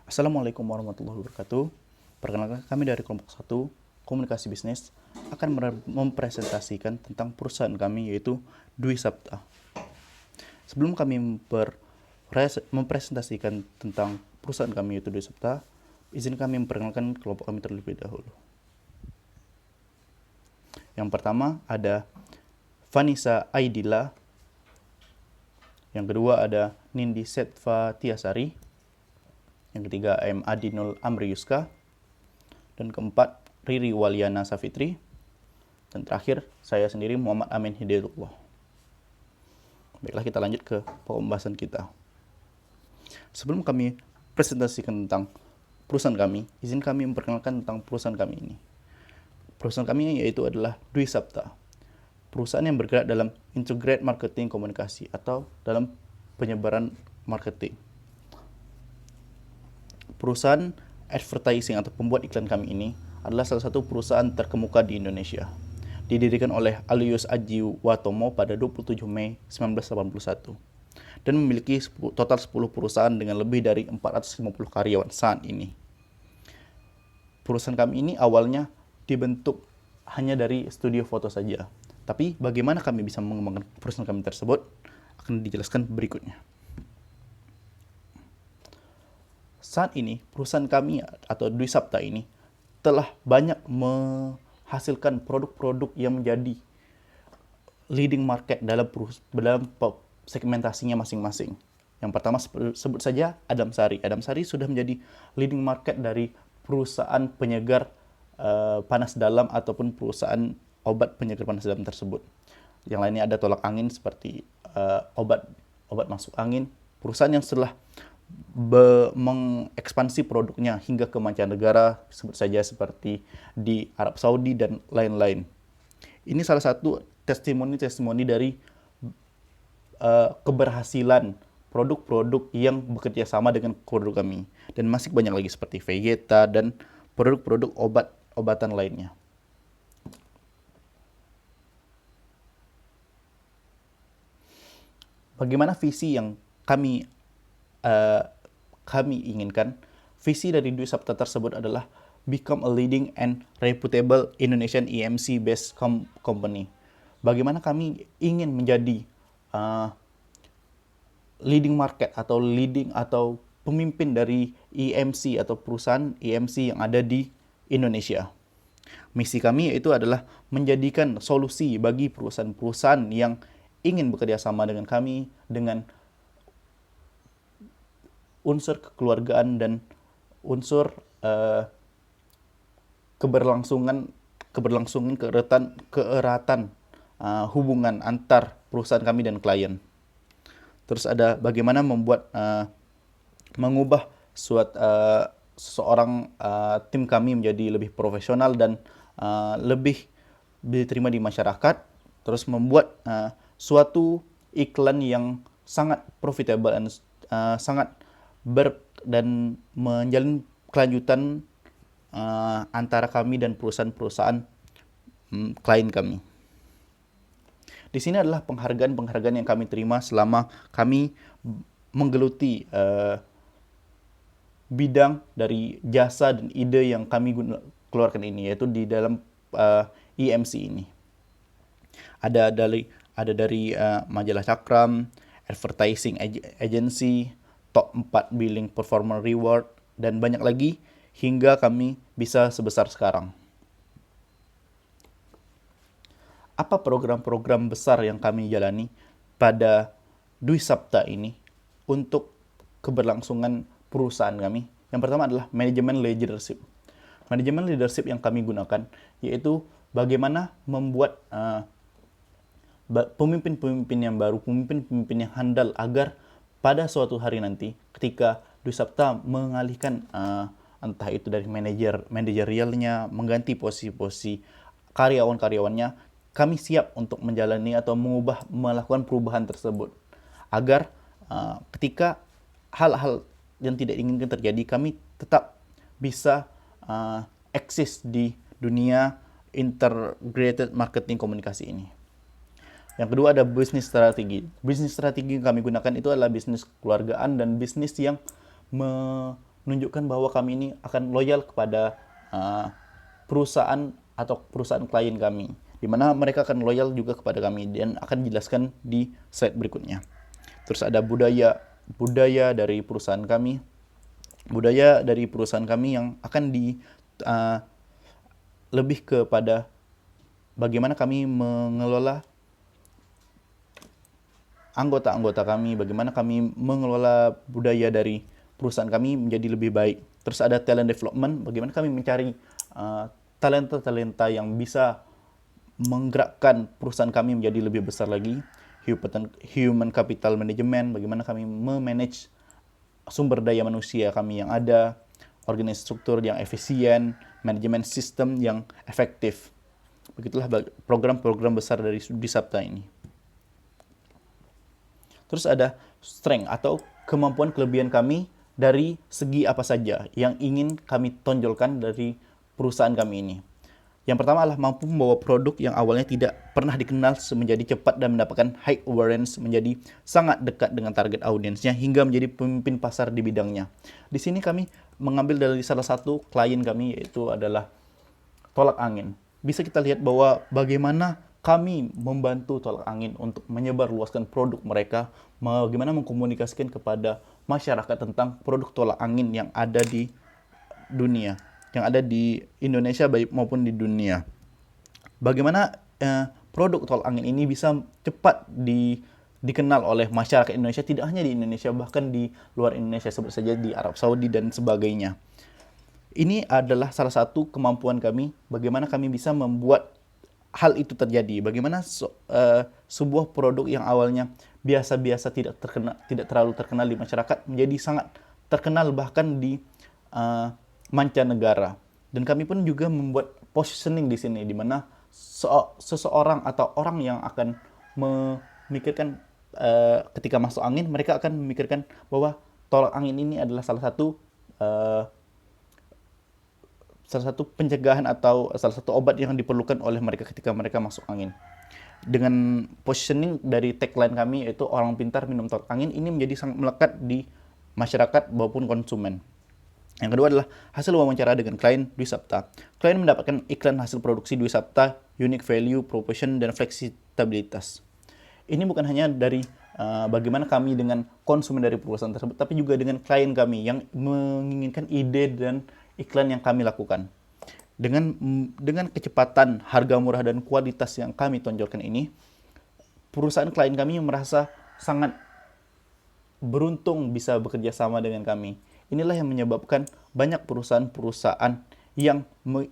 Assalamualaikum warahmatullahi wabarakatuh. Perkenalkan kami dari kelompok 1 Komunikasi Bisnis akan mempresentasikan tentang perusahaan kami yaitu Dwi Sapta. Sebelum kami mempresentasikan tentang perusahaan kami yaitu Dwi Sapta, izin kami memperkenalkan kelompok kami terlebih dahulu. Yang pertama ada Vanessa Aidila. Yang kedua ada Nindi Setva Tiasari. Yang ketiga M. Adinul Amriuska. Dan keempat Riri Waliana Safitri. Dan terakhir saya sendiri Muhammad Amin Hidayatullah. Baiklah, kita lanjut ke pembahasan kita. Sebelum kami presentasikan tentang perusahaan kami, izin kami memperkenalkan tentang perusahaan kami ini. Perusahaan kami yaitu adalah Dwi Sapta, perusahaan yang bergerak dalam integrated marketing komunikasi atau dalam penyebaran marketing. Perusahaan advertising atau pembuat iklan kami ini adalah salah satu perusahaan terkemuka di Indonesia. Didirikan oleh Aloysius Aji Watomo pada 27 Mei 1981 dan memiliki total 10 perusahaan dengan lebih dari 450 karyawan saat ini. Perusahaan kami ini awalnya dibentuk hanya dari studio foto saja. Tapi bagaimana kami bisa mengembangkan perusahaan kami tersebut akan dijelaskan berikutnya. Saat ini perusahaan kami atau Dwi Sapta ini telah banyak menghasilkan produk-produk yang menjadi leading market dalam segmentasinya masing-masing. Yang pertama sebut saja Adam Sari. Adam Sari sudah menjadi leading market dari perusahaan penyegar panas dalam ataupun perusahaan obat penyegar panas dalam tersebut. Yang lainnya ada tolak angin seperti obat masuk angin. Perusahaan yang setelah mengekspansi produknya hingga ke mancanegara, sebut saja seperti di Arab Saudi dan lain-lain. Ini salah satu testimoni dari keberhasilan produk-produk yang bekerja sama dengan produk kami. Dan masih banyak lagi seperti Vegeta dan produk-produk obat-obatan lainnya. Bagaimana visi yang kami inginkan? Visi dari Dwi Sapta tersebut adalah become a leading and reputable Indonesian EMC based company. Bagaimana kami ingin menjadi leading market atau pemimpin dari EMC atau perusahaan EMC yang ada di Indonesia. Misi kami yaitu adalah menjadikan solusi bagi perusahaan-perusahaan yang ingin bekerja sama dengan kami dengan unsur kekeluargaan dan unsur keberlangsungan keeratan hubungan antar perusahaan kami dan klien. Terus ada bagaimana mengubah seseorang tim kami menjadi lebih profesional dan lebih diterima di masyarakat. Terus membuat suatu iklan yang sangat profitable dan sangat dan menjalin kelanjutan antara kami dan perusahaan-perusahaan klien kami. Di sini adalah penghargaan yang kami terima selama kami menggeluti bidang dari jasa dan ide yang kami keluarkan ini, yaitu di dalam EMC ini. Ada dari majalah Cakram, Advertising Agency, Top 4 Billing Performer Reward, dan banyak lagi hingga kami bisa sebesar sekarang. Apa program-program besar yang kami jalani pada Dwi Sapta ini untuk keberlangsungan perusahaan kami? Yang pertama adalah manajemen leadership. Manajemen leadership yang kami gunakan yaitu bagaimana membuat pemimpin-pemimpin yang baru, pemimpin-pemimpin yang handal agar pada suatu hari nanti ketika Dwi Sapta mengalihkan entah itu dari manajerialnya, mengganti posisi-posisi karyawan-karyawannya, kami siap untuk menjalani atau melakukan perubahan tersebut agar ketika hal-hal yang tidak diinginkan terjadi, kami tetap bisa eksis di dunia integrated marketing komunikasi ini. Yang kedua ada bisnis strategi. Bisnis strategi yang kami gunakan itu adalah bisnis kekeluargaan dan bisnis yang menunjukkan bahwa kami ini akan loyal kepada perusahaan atau perusahaan klien kami, di mana mereka akan loyal juga kepada kami, dan akan dijelaskan di slide berikutnya. Terus ada budaya dari perusahaan kami. Budaya dari perusahaan kami yang akan lebih kepada bagaimana kami mengelola anggota-anggota kami, bagaimana kami mengelola budaya dari perusahaan kami menjadi lebih baik. Terus ada talent development, bagaimana kami mencari talenta-talenta yang bisa menggerakkan perusahaan kami menjadi lebih besar lagi. Human capital management, bagaimana kami memanage sumber daya manusia kami yang ada, organisasi struktur yang efisien, manajemen sistem yang efektif. Begitulah program-program besar dari Disabta ini. Terus ada strength atau kemampuan kelebihan kami dari segi apa saja yang ingin kami tonjolkan dari perusahaan kami ini. Yang pertama adalah mampu membawa produk yang awalnya tidak pernah dikenal menjadi cepat dan mendapatkan high awareness, menjadi sangat dekat dengan target audiensnya hingga menjadi pemimpin pasar di bidangnya. Di sini kami mengambil dari salah satu klien kami, yaitu adalah Tolak Angin. Bisa kita lihat bahwa bagaimana kami membantu Tolak Angin untuk menyebarluaskan produk mereka, bagaimana mengkomunikasikan kepada masyarakat tentang produk Tolak Angin yang ada di dunia, yang ada di Indonesia baik maupun di dunia. Bagaimana produk Tolak Angin ini bisa cepat dikenal oleh masyarakat Indonesia, tidak hanya di Indonesia, bahkan di luar Indonesia, sebut saja di Arab Saudi dan sebagainya. Ini adalah salah satu kemampuan kami, bagaimana kami bisa membuat hal itu terjadi. Bagaimana sebuah produk yang awalnya biasa-biasa, tidak terlalu terkenal di masyarakat, menjadi sangat terkenal bahkan di mancanegara. Dan kami pun juga membuat positioning di sini, di mana seseorang atau orang yang akan memikirkan ketika masuk angin, mereka akan memikirkan bahwa Tolak Angin ini adalah salah satu pencegahan atau salah satu obat yang diperlukan oleh mereka ketika mereka masuk angin. Dengan positioning dari tagline kami, yaitu orang pintar minum Tolak Angin, ini menjadi sangat melekat di masyarakat maupun konsumen. Yang kedua adalah hasil wawancara dengan klien Dwi Sapta. Klien mendapatkan iklan hasil produksi Dwi Sapta, unique value, proposition, dan fleksibilitas. Ini bukan hanya dari bagaimana kami dengan konsumen dari perusahaan tersebut, tapi juga dengan klien kami yang menginginkan ide dan iklan yang kami lakukan. Dengan kecepatan, harga murah, dan kualitas yang kami tonjolkan ini, perusahaan klien kami merasa sangat beruntung bisa bekerja sama dengan kami. Inilah yang menyebabkan banyak perusahaan-perusahaan yang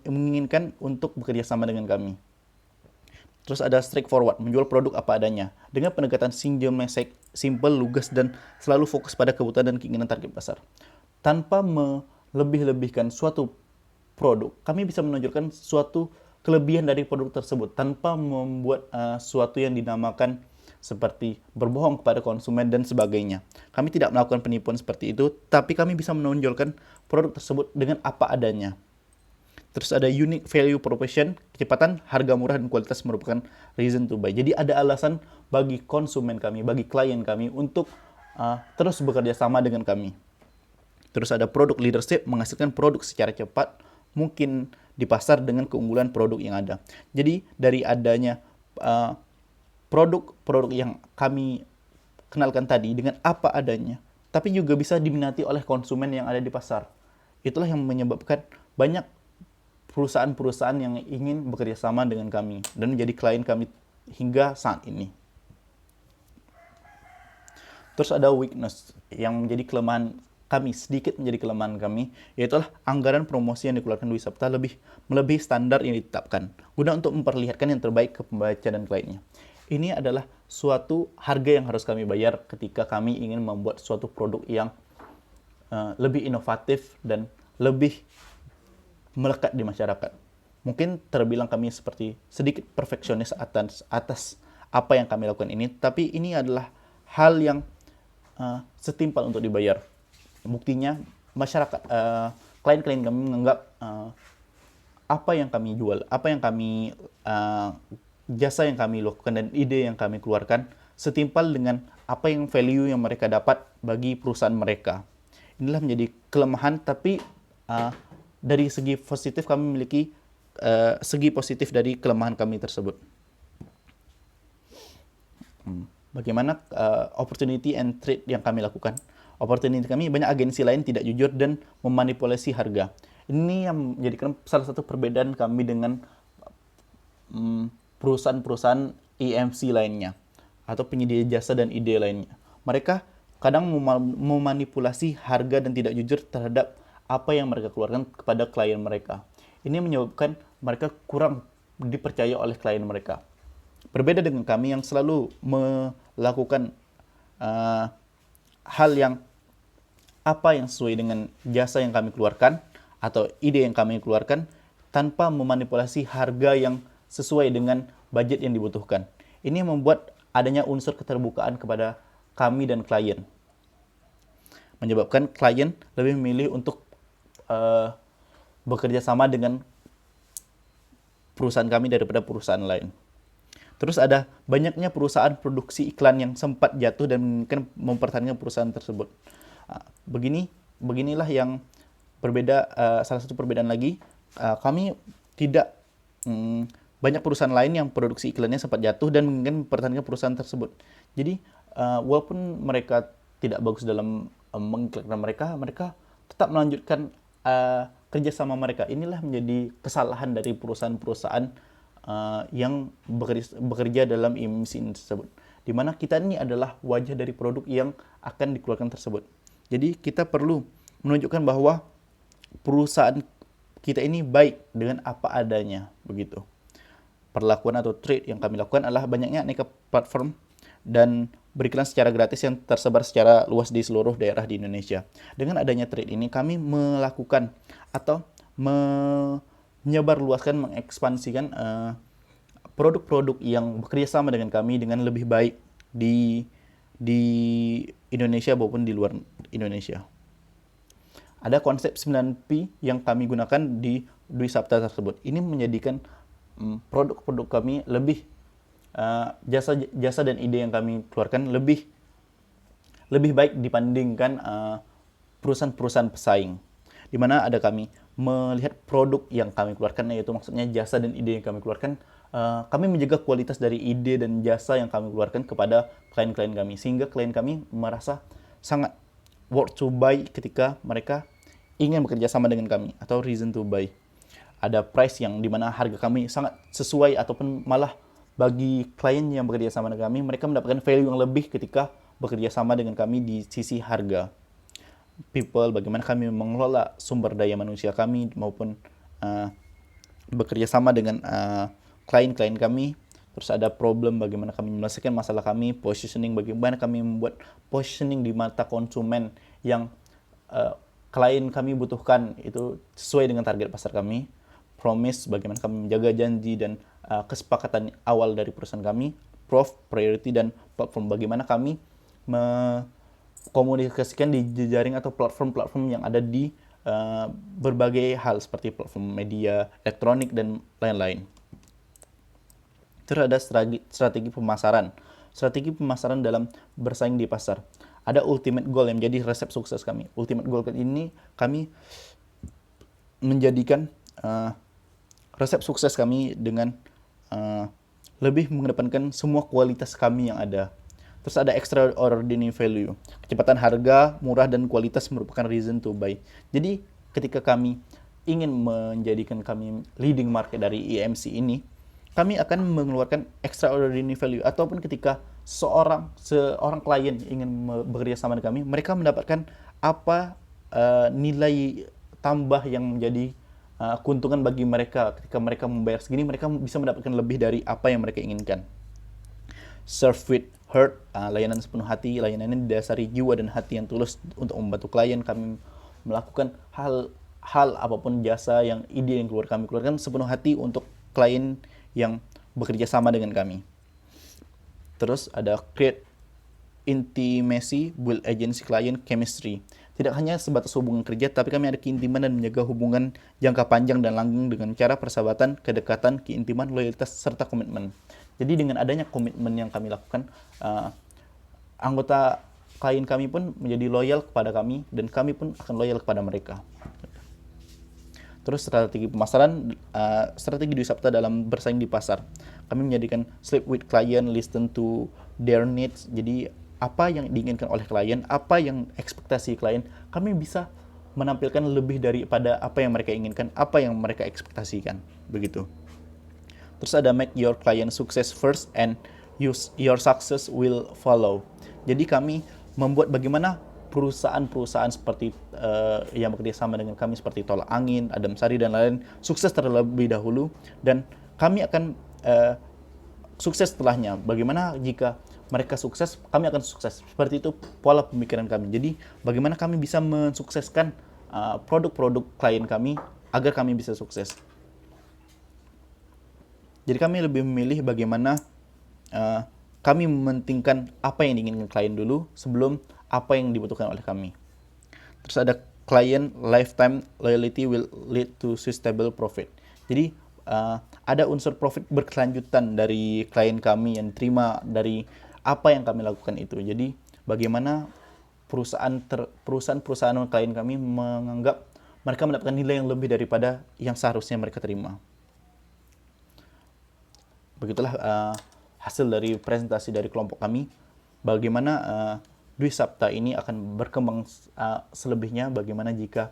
menginginkan untuk bekerja sama dengan kami. Terus ada straightforward, menjual produk apa adanya. Dengan pendekatan single message, simple, lugas, dan selalu fokus pada kebutuhan dan keinginan target pasar. Tanpa melebih-lebihkan suatu produk, kami bisa menunjukkan suatu kelebihan dari produk tersebut tanpa membuat suatu yang dinamakan seperti berbohong kepada konsumen dan sebagainya. Kami tidak melakukan penipuan seperti itu, tapi kami bisa menonjolkan produk tersebut dengan apa adanya. Terus ada unique value proposition, kecepatan, harga murah, dan kualitas merupakan reason to buy. Jadi ada alasan bagi konsumen kami, bagi klien kami untuk terus bekerja sama dengan kami. Terus ada product leadership, menghasilkan produk secara cepat mungkin di pasar dengan keunggulan produk yang ada. Jadi dari adanya produk-produk yang kami kenalkan tadi dengan apa adanya, tapi juga bisa diminati oleh konsumen yang ada di pasar. Itulah yang menyebabkan banyak perusahaan-perusahaan yang ingin bekerja sama dengan kami dan menjadi klien kami hingga saat ini. Terus ada weakness yang menjadi kelemahan kami, sedikit menjadi kelemahan kami, yaitu anggaran promosi yang dikeluarkan Dwi Sapta melebihi standar yang ditetapkan, guna untuk memperlihatkan yang terbaik ke pembaca dan kliennya. Ini adalah suatu harga yang harus kami bayar ketika kami ingin membuat suatu produk yang lebih inovatif dan lebih melekat di masyarakat. Mungkin terbilang kami seperti sedikit perfeksionis atas apa yang kami lakukan ini, tapi ini adalah hal yang setimpal untuk dibayar. Buktinya masyarakat, klien-klien kami menganggap apa yang kami jual, apa yang kami jasa yang kami lakukan dan ide yang kami keluarkan setimpal dengan apa yang value yang mereka dapat bagi perusahaan mereka. Inilah menjadi kelemahan, tapi dari segi positif kami memiliki segi positif dari kelemahan kami tersebut. Bagaimana opportunity and trade yang kami lakukan? Opportunity kami, banyak agensi lain tidak jujur dan memanipulasi harga. Ini yang menjadikan salah satu perbedaan kami dengan perusahaan-perusahaan EMC lainnya atau penyedia jasa dan ide lainnya. Mereka kadang memanipulasi harga dan tidak jujur terhadap apa yang mereka keluarkan kepada klien mereka. Ini menyebabkan mereka kurang dipercaya oleh klien mereka. Berbeda dengan kami yang selalu melakukan hal yang sesuai dengan jasa yang kami keluarkan atau ide yang kami keluarkan tanpa memanipulasi harga yang sesuai dengan budget yang dibutuhkan. Ini membuat adanya unsur keterbukaan kepada kami dan klien. Menyebabkan klien lebih memilih untuk bekerja sama dengan perusahaan kami daripada perusahaan lain. Terus ada banyaknya perusahaan produksi iklan yang sempat jatuh dan mungkin mempertahankan perusahaan tersebut. Beginilah yang berbeda. Salah satu perbedaan lagi, kami tidak banyak perusahaan lain yang produksi iklannya sempat jatuh dan mungkin mempertahankan perusahaan tersebut. Jadi walaupun mereka tidak bagus dalam mengiklankan mereka tetap melanjutkan kerjasama mereka. Inilah menjadi kesalahan dari perusahaan-perusahaan yang bekerja dalam EMC tersebut, di mana kita ini adalah wajah dari produk yang akan dikeluarkan tersebut. Jadi kita perlu menunjukkan bahwa perusahaan kita ini baik dengan apa adanya, begitu. Perlakuan atau trade yang kami lakukan adalah banyaknya aneka platform dan beriklan secara gratis yang tersebar secara luas di seluruh daerah di Indonesia. Dengan adanya trade ini, kami melakukan atau menyebarluaskan, mengekspansikan produk-produk yang bekerja sama dengan kami dengan lebih baik di Indonesia maupun di luar Indonesia. Ada konsep 9P yang kami gunakan di Dwi Sapta tersebut. Ini menjadikan produk-produk kami lebih jasa dan ide yang kami keluarkan lebih baik dibandingkan perusahaan-perusahaan pesaing. Di mana ada kami melihat produk yang kami keluarkan, yaitu maksudnya jasa dan ide yang kami keluarkan, kami menjaga kualitas dari ide dan jasa yang kami keluarkan kepada klien-klien kami, sehingga klien kami merasa sangat worth to buy ketika mereka ingin bekerja sama dengan kami, atau reason to buy. Ada price yang dimana harga kami sangat sesuai, ataupun malah bagi klien yang bekerja sama dengan kami, mereka mendapatkan value yang lebih ketika bekerja sama dengan kami di sisi harga. People, bagaimana kami mengelola sumber daya manusia kami maupun bekerja sama dengan klien-klien kami. Terus ada problem, bagaimana kami menyelesaikan masalah kami. Positioning, bagaimana kami membuat positioning di mata konsumen yang klien kami butuhkan itu sesuai dengan target pasar kami. Promise, bagaimana kami menjaga janji dan kesepakatan awal dari perusahaan kami. Proof, priority, dan platform, bagaimana kami komunikasikan di jejaring atau platform-platform yang ada di berbagai hal seperti platform media, elektronik, dan lain-lain. Terus ada strategi pemasaran. Strategi pemasaran dalam bersaing di pasar. Ada ultimate goal yang menjadi resep sukses kami. Ultimate goal ini kami menjadikan resep sukses kami dengan lebih mengedepankan semua kualitas kami yang ada. Terus ada extraordinary value. Kecepatan harga, murah, dan kualitas merupakan reason to buy. Jadi ketika kami ingin menjadikan kami leading market dari EMC ini, kami akan mengeluarkan extraordinary value. Ataupun ketika seorang klien ingin bekerja sama dengan kami, mereka mendapatkan apa nilai tambah yang menjadi keuntungan bagi mereka. Ketika mereka membayar segini, mereka bisa mendapatkan lebih dari apa yang mereka inginkan. Serve with heart, layanan sepenuh hati. Layanan ini didasari jiwa dan hati yang tulus untuk membantu klien. Kami melakukan hal apapun, jasa yang ide yang kami keluarkan sepenuh hati untuk klien yang bekerja sama dengan kami. Terus ada create intimacy, build agency client chemistry. Tidak hanya sebatas hubungan kerja, tapi kami ada keintiman dan menjaga hubungan jangka panjang dan langgeng dengan cara persahabatan, kedekatan, keintiman, loyalitas, serta komitmen. Jadi dengan adanya komitmen yang kami lakukan, anggota klien kami pun menjadi loyal kepada kami dan kami pun akan loyal kepada mereka. Terus strategi pemasaran, strategi Dwi Sapta dalam bersaing di pasar. Kami menjadikan sleep with client, listen to their needs. Jadi apa yang diinginkan oleh klien, apa yang ekspektasi klien, kami bisa menampilkan lebih daripada apa yang mereka inginkan, apa yang mereka ekspektasikan. Begitu. Terus ada make your client success first and your success will follow. Jadi kami membuat bagaimana perusahaan-perusahaan seperti yang bekerja sama dengan kami seperti Tolak Angin, Adam Sari dan lain-lain sukses terlebih dahulu dan kami akan sukses setelahnya. Bagaimana jika mereka sukses, kami akan sukses. Seperti itu pola pemikiran kami. Jadi bagaimana kami bisa mensukseskan produk-produk klien kami agar kami bisa sukses. Jadi kami lebih memilih bagaimana kami mementingkan apa yang diinginkan klien dulu sebelum apa yang dibutuhkan oleh kami. Terus ada client lifetime loyalty will lead to sustainable profit. Jadi ada unsur profit berkelanjutan dari klien kami yang terima dari apa yang kami lakukan itu. Jadi bagaimana perusahaan-perusahaan klien kami menganggap mereka mendapatkan nilai yang lebih daripada yang seharusnya mereka terima. Begitulah hasil dari presentasi dari kelompok kami. Bagaimana Dwi Sapta ini akan berkembang selebihnya, bagaimana jika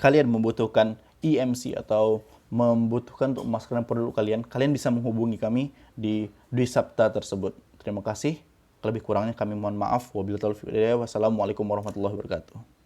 kalian membutuhkan EMC atau membutuhkan untuk memasarkan produk kalian bisa menghubungi kami di Dwi Sapta tersebut. Terima kasih. Lebih kurangnya kami mohon maaf. Wabillahi taufiq wal hidayah. Wassalamualaikum warahmatullahi wabarakatuh.